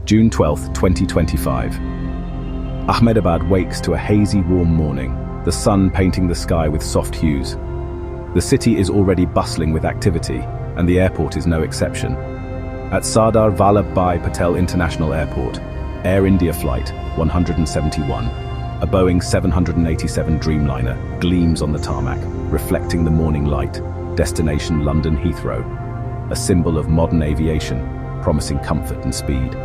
June 12, 2025. Ahmedabad wakes to a hazy, warm morning, the sun painting the sky with soft hues. The city is already bustling with activity, and the airport is no exception. At Sardar Vallabhbhai Patel International Airport, Air India Flight 171, a Boeing 787 Dreamliner gleams on the tarmac, reflecting the morning light. Destination London Heathrow, a symbol of modern aviation, promising comfort and speed.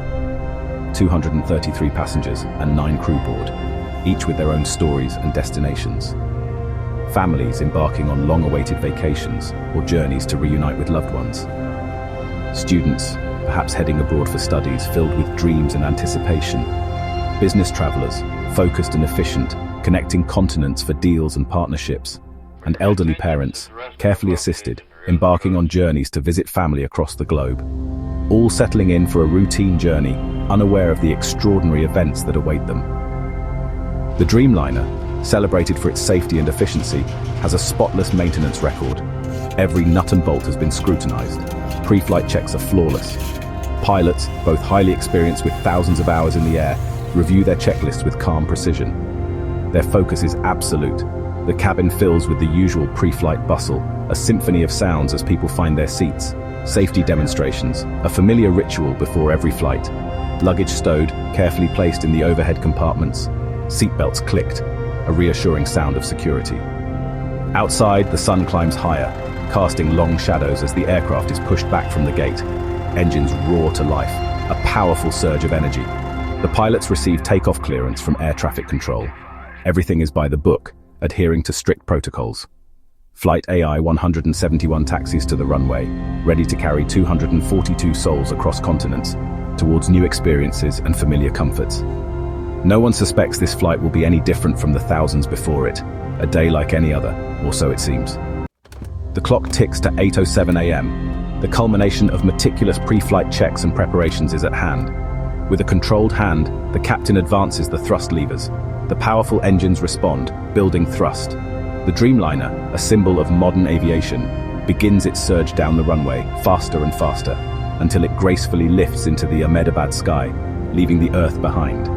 233 passengers and 9 crew board, each with their own stories and destinations. Families embarking on long-awaited vacations or journeys to reunite with loved ones. Students, perhaps heading abroad for studies filled with dreams and anticipation. Business travelers, focused and efficient, connecting continents for deals and partnerships. And elderly parents, carefully assisted, embarking on journeys to visit family across the globe. All settling in for a routine journey, unaware of the extraordinary events that await them. The Dreamliner, celebrated for its safety and efficiency, has a spotless maintenance record. Every nut and bolt has been scrutinized. Pre-flight checks are flawless. Pilots, both highly experienced with thousands of hours in the air, review their checklists with calm precision. Their focus is absolute. The cabin fills with the usual pre-flight bustle, a symphony of sounds as people find their seats. Safety demonstrations, a familiar ritual before every flight. Luggage stowed, carefully placed in the overhead compartments. Seatbelts clicked, a reassuring sound of security. Outside, the sun climbs higher, casting long shadows as the aircraft is pushed back from the gate. Engines roar to life, a powerful surge of energy. The pilots receive takeoff clearance from air traffic control. Everything is by the book, adhering to strict protocols. Flight AI 171 taxis to the runway, ready to carry 242 souls across continents, towards new experiences and familiar comforts. No one suspects this flight will be any different from the thousands before it, a day like any other, or so it seems. The clock ticks to 8:07 a.m. The culmination of meticulous pre-flight checks and preparations is at hand. With a controlled hand, the captain advances the thrust levers. The powerful engines respond, building thrust. The Dreamliner, a symbol of modern aviation, begins its surge down the runway, faster and faster, until it gracefully lifts into the Ahmedabad sky, leaving the earth behind.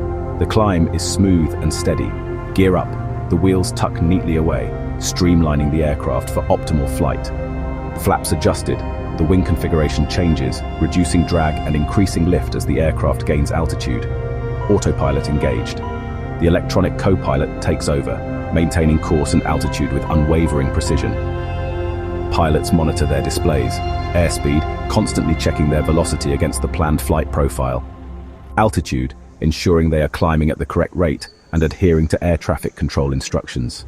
The climb is smooth and steady. Gear up, the wheels tuck neatly away, streamlining the aircraft for optimal flight. Flaps adjusted, the wing configuration changes, reducing drag and increasing lift as the aircraft gains altitude. Autopilot engaged. The electronic co-pilot takes over, maintaining course and altitude with unwavering precision. Pilots monitor their displays, airspeed, constantly checking their velocity against the planned flight profile. Altitude, ensuring they are climbing at the correct rate and adhering to air traffic control instructions.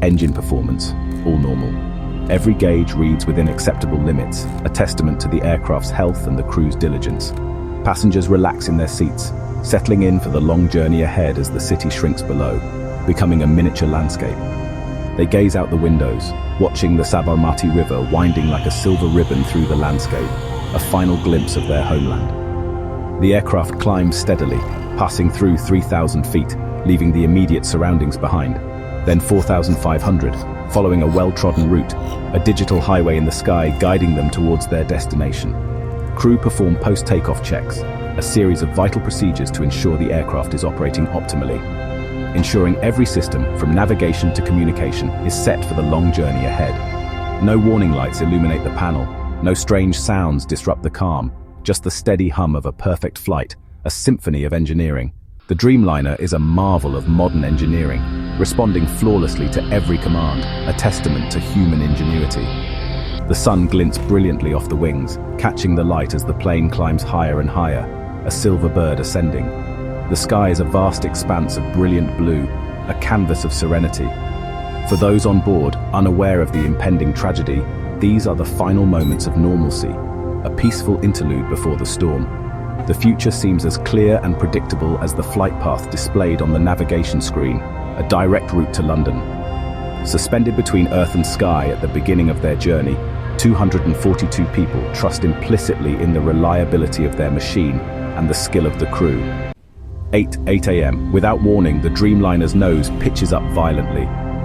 Engine performance, all normal. Every gauge reads within acceptable limits, a testament to the aircraft's health and the crew's diligence. Passengers relax in their seats, settling in for the long journey ahead as the city shrinks below, becoming a miniature landscape. They gaze out the windows, watching the Sabarmati River winding like a silver ribbon through the landscape, a final glimpse of their homeland. The aircraft climbs steadily, passing through 3,000 feet, leaving the immediate surroundings behind. Then 4,500, following a well-trodden route, a digital highway in the sky guiding them towards their destination. Crew perform post-takeoff checks, a series of vital procedures to ensure the aircraft is operating optimally, ensuring every system, from navigation to communication, is set for the long journey ahead. No warning lights illuminate the panel, no strange sounds disrupt the calm, just the steady hum of a perfect flight, a symphony of engineering. The Dreamliner is a marvel of modern engineering, responding flawlessly to every command, a testament to human ingenuity. The sun glints brilliantly off the wings, catching the light as the plane climbs higher and higher, a silver bird ascending. The sky is a vast expanse of brilliant blue, a canvas of serenity. For those on board, unaware of the impending tragedy, these are the final moments of normalcy, a peaceful interlude before the storm. The future seems as clear and predictable as the flight path displayed on the navigation screen, a direct route to London. Suspended between earth and sky at the beginning of their journey, 242 people trust implicitly in the reliability of their machine and the skill of the crew. 8 a.m. Without warning, the Dreamliner's nose pitches up violently.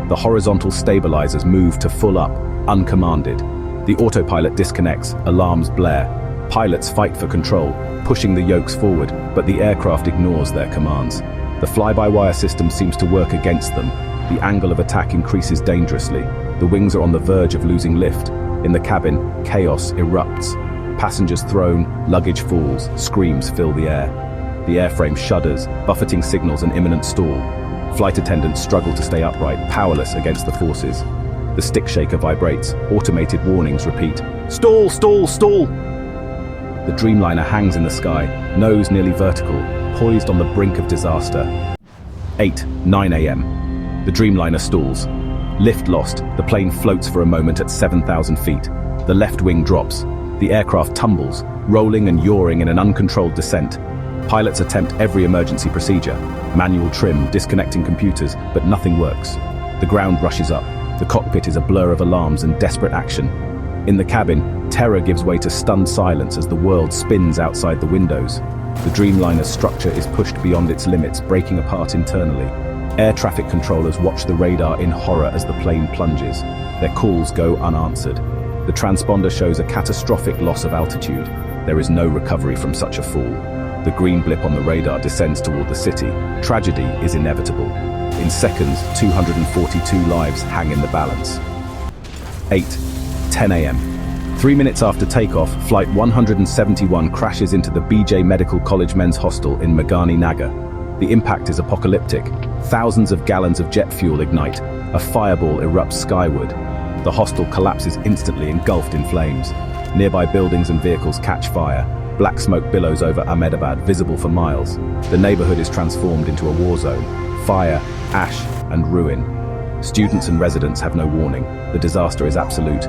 The horizontal stabilizers move to full up, uncommanded. The autopilot disconnects, alarms blare. Pilots fight for control, pushing the yokes forward, but the aircraft ignores their commands. The fly-by-wire system seems to work against them. The angle of attack increases dangerously. The wings are on the verge of losing lift. In the cabin, chaos erupts. Passengers thrown, luggage falls, screams fill the air. The airframe shudders, buffeting signals an imminent stall. Flight attendants struggle to stay upright, powerless against the forces. The stick shaker vibrates, automated warnings repeat, "Stall, stall, stall!" The Dreamliner hangs in the sky, nose nearly vertical, poised on the brink of disaster. 9 a.m. The Dreamliner stalls. Lift lost, the plane floats for a moment at 7,000 feet. The left wing drops. The aircraft tumbles, rolling and yawing in an uncontrolled descent. Pilots attempt every emergency procedure. Manual trim, disconnecting computers, but nothing works. The ground rushes up. The cockpit is a blur of alarms and desperate action. In the cabin, terror gives way to stunned silence as the world spins outside the windows. The Dreamliner's structure is pushed beyond its limits, breaking apart internally. Air traffic controllers watch the radar in horror as the plane plunges. Their calls go unanswered. The transponder shows a catastrophic loss of altitude. There is no recovery from such a fall. The green blip on the radar descends toward the city. Tragedy is inevitable. In seconds, 242 lives hang in the balance. 10 a.m. 3 minutes after takeoff, Flight 171 crashes into the BJ Medical College Men's Hostel in Megani Nagar. The impact is apocalyptic. Thousands of gallons of jet fuel ignite. A fireball erupts skyward. The hostel collapses instantly, engulfed in flames. Nearby buildings and vehicles catch fire. Black smoke billows over Ahmedabad, visible for miles. The neighborhood is transformed into a war zone. Fire, ash, and ruin. Students and residents have no warning. The disaster is absolute.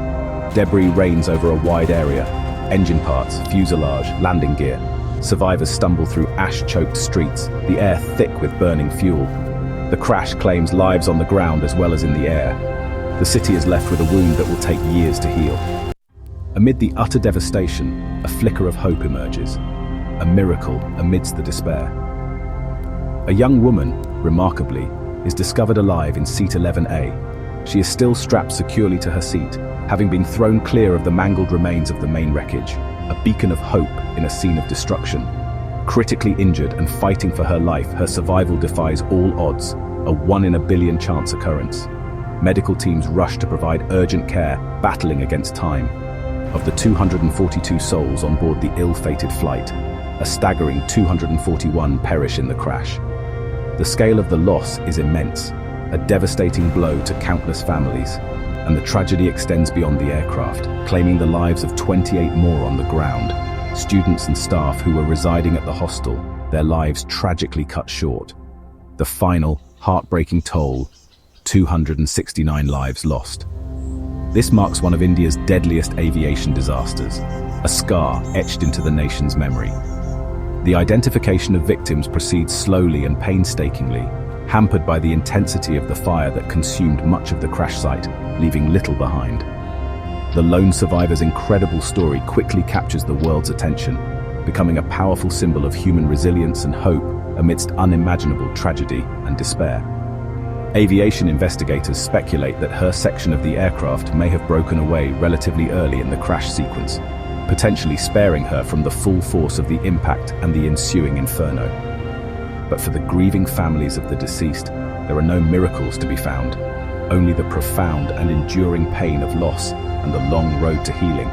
Debris rains over a wide area. Engine parts, fuselage, landing gear. Survivors stumble through ash-choked streets, the air thick with burning fuel. The crash claims lives on the ground as well as in the air. The city is left with a wound that will take years to heal. Amid the utter devastation, a flicker of hope emerges. A miracle amidst the despair. A young woman, remarkably, is discovered alive in seat 11A. She is still strapped securely to her seat, having been thrown clear of the mangled remains of the main wreckage, a beacon of hope in a scene of destruction. Critically injured and fighting for her life, her survival defies all odds, a 1 in a billion chance occurrence. Medical teams rush to provide urgent care, battling against time. Of the 242 souls on board the ill-fated flight, a staggering 241 perish in the crash. The scale of the loss is immense, a devastating blow to countless families, and the tragedy extends beyond the aircraft, claiming the lives of 28 more on the ground. Students and staff who were residing at the hostel, their lives tragically cut short. The final, heartbreaking toll, 269 lives lost. This marks one of India's deadliest aviation disasters, a scar etched into the nation's memory. The identification of victims proceeds slowly and painstakingly, hampered by the intensity of the fire that consumed much of the crash site, leaving little behind. The lone survivor's incredible story quickly captures the world's attention, becoming a powerful symbol of human resilience and hope amidst unimaginable tragedy and despair. Aviation investigators speculate that her section of the aircraft may have broken away relatively early in the crash sequence, potentially sparing her from the full force of the impact and the ensuing inferno. But for the grieving families of the deceased, there are no miracles to be found, only the profound and enduring pain of loss and the long road to healing.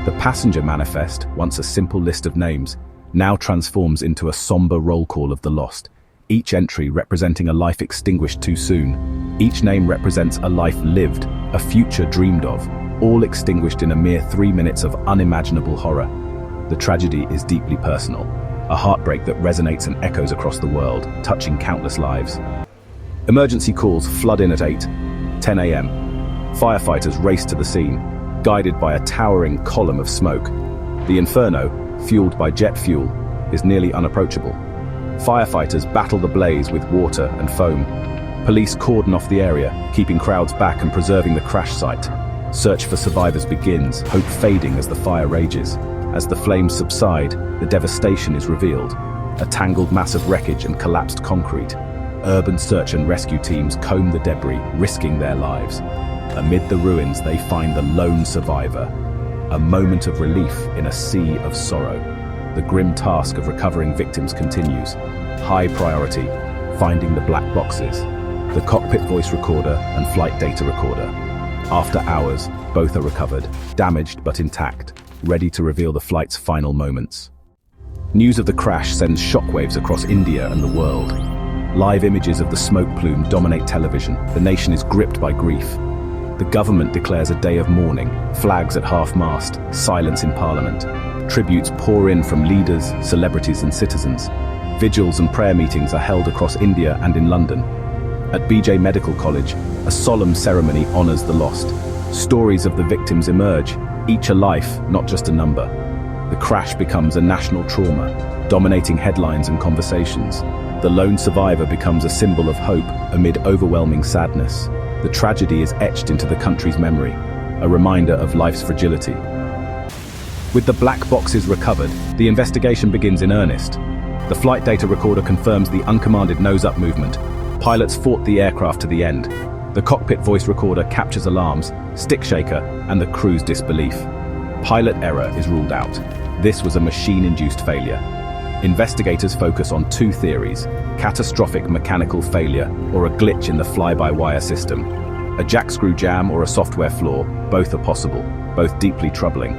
The passenger manifest, once a simple list of names, now transforms into a somber roll call of the lost, each entry representing a life extinguished too soon. Each name represents a life lived, a future dreamed of, all extinguished in a mere 3 minutes of unimaginable horror. The tragedy is deeply personal, a heartbreak that resonates and echoes across the world, touching countless lives. Emergency calls flood in at 10 a.m. Firefighters race to the scene, guided by a towering column of smoke. The Inferno, fueled by jet fuel, is nearly unapproachable. Firefighters battle the blaze with water and foam. Police cordon off the area, keeping crowds back and preserving the crash site. Search for survivors begins, hope fading as the fire rages. As the flames subside, the devastation is revealed. A tangled mass of wreckage and collapsed concrete. Urban search and rescue teams comb the debris, risking their lives. Amid the ruins, they find the lone survivor, a moment of relief in a sea of sorrow. The grim task of recovering victims continues. High priority, finding the black boxes, the cockpit voice recorder and flight data recorder. After hours, both are recovered, damaged but intact, ready to reveal the flight's final moments. News of the crash sends shockwaves across India and the world. Live images of the smoke plume dominate television. The nation is gripped by grief. The government declares a day of mourning, flags at half-mast, silence in parliament. Tributes pour in from leaders, celebrities and citizens. Vigils and prayer meetings are held across India and in London. At BJ Medical College, a solemn ceremony honors the lost. Stories of the victims emerge, each a life, not just a number. The crash becomes a national trauma, dominating headlines and conversations. The lone survivor becomes a symbol of hope amid overwhelming sadness. The tragedy is etched into the country's memory, a reminder of life's fragility. With the black boxes recovered, the investigation begins in earnest. The flight data recorder confirms the uncommanded nose-up movement. Pilots fought the aircraft to the end. The cockpit voice recorder captures alarms, stick shaker, and the crew's disbelief. Pilot error is ruled out. This was a machine-induced failure. Investigators focus on two theories: catastrophic mechanical failure or a glitch in the fly-by-wire system. A jackscrew jam or a software flaw, both are possible, both deeply troubling.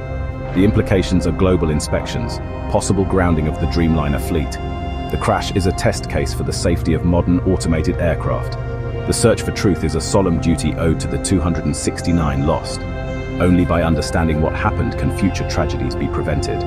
The implications are global inspections, possible grounding of the Dreamliner fleet. The crash is a test case for the safety of modern automated aircraft. The search for truth is a solemn duty owed to the 269 lost. Only by understanding what happened can future tragedies be prevented.